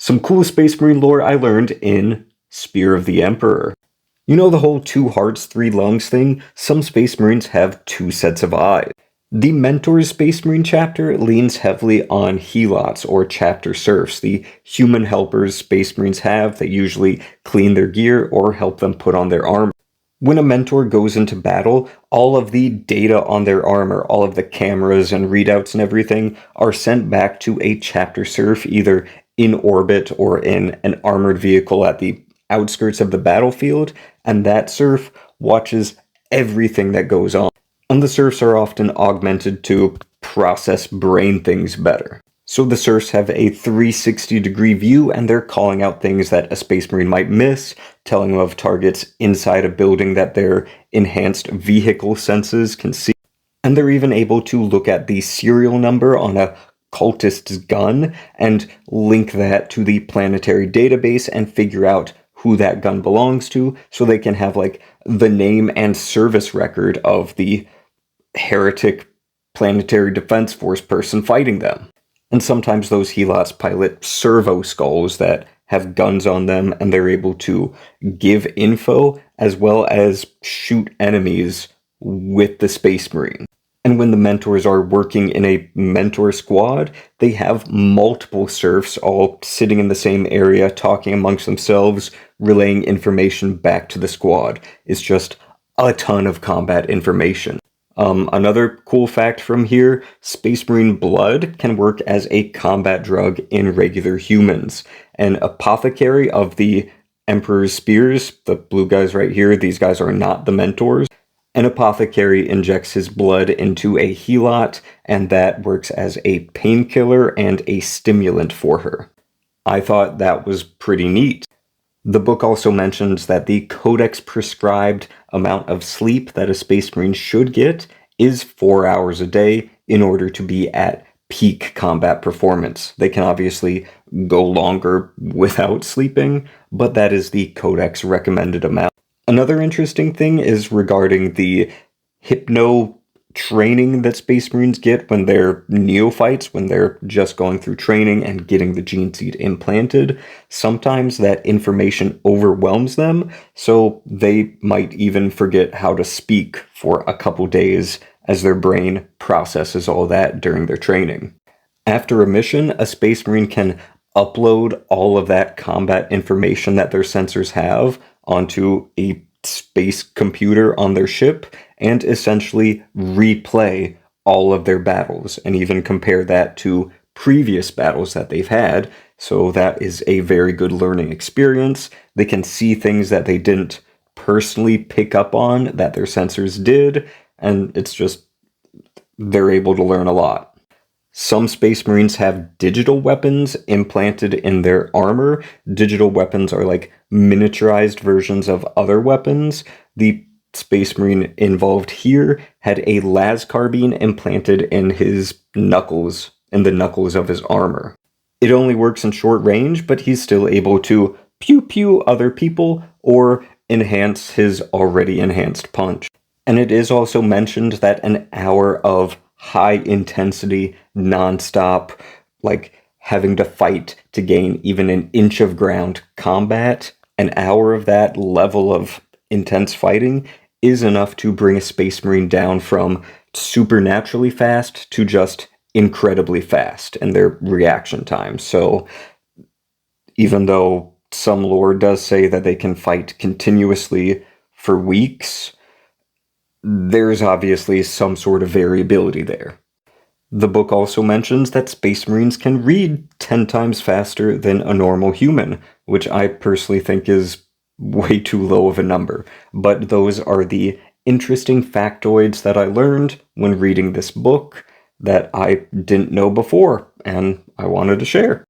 Some cool Space Marine lore I learned in Spear of the Emperor. You know the whole 2 hearts, 3 lungs thing? Some Space Marines have 2 sets of eyes. The Mentor's Space Marine chapter leans heavily on Helots, or chapter serfs, the human helpers Space Marines have that usually clean their gear or help them put on their armor. When a mentor goes into battle, all of the data on their armor, all of the cameras and readouts and everything, are sent back to a chapter serf, either in orbit or in an armored vehicle at the outskirts of the battlefield, and that serf watches everything that goes on. And the serfs are often augmented to process brain things better. So the serfs have a 360-degree view, and they're calling out things that a Space Marine might miss, telling them of targets inside a building that their enhanced vehicle senses can see. And they're even able to look at the serial number on a cultist's gun and link that to the planetary database and figure out who that gun belongs to, so they can have like the name and service record of the heretic planetary defense force person fighting them. And sometimes those Helots pilot servo skulls that have guns on them, and they're able to give info as well as shoot enemies with the Space Marine. And when the mentors are working in a mentor squad, they have multiple serfs all sitting in the same area, talking amongst themselves, relaying information back to the squad. It's just a ton of combat information. Another cool fact from here, Space Marine blood can work as a combat drug in regular humans. An apothecary of the Emperor's Spears, the blue guys right here, these guys are not the mentors. An apothecary injects his blood into a Helot, and that works as a painkiller and a stimulant for her. I thought that was pretty neat. The book also mentions that the Codex prescribed amount of sleep that a Space Marine should get is 4 hours a day in order to be at peak combat performance. They can obviously go longer without sleeping, but that is the Codex recommended amount. Another interesting thing is regarding the hypno training that Space Marines get when they're neophytes, when they're just going through training and getting the gene seed implanted. Sometimes that information overwhelms them, so they might even forget how to speak for a couple days as their brain processes all that during their training. After a mission, a Space Marine can upload all of that combat information that their sensors have onto a space computer on their ship and essentially replay all of their battles and even compare that to previous battles that they've had. So that is a very good learning experience. They can see things that they didn't personally pick up on that their sensors did, and it's just, they're able to learn a lot. Some Space Marines have digital weapons implanted in their armor. Digital weapons are like miniaturized versions of other weapons. The Space Marine involved here had a las carbine implanted in his knuckles, in the knuckles of his armor. It only works in short range, but he's still able to pew-pew other people or enhance his already enhanced punch. And it is also mentioned that an hour of high-intensity, non-stop, like having to fight to gain even an inch of ground combat, an hour of that level of intense fighting is enough to bring a Space Marine down from supernaturally fast to just incredibly fast in their reaction time. So even though some lore does say that they can fight continuously for weeks, there's obviously some sort of variability there. The book also mentions that Space Marines can read 10 times faster than a normal human, which I personally think is way too low of a number. But those are the interesting factoids that I learned when reading this book that I didn't know before, and I wanted to share.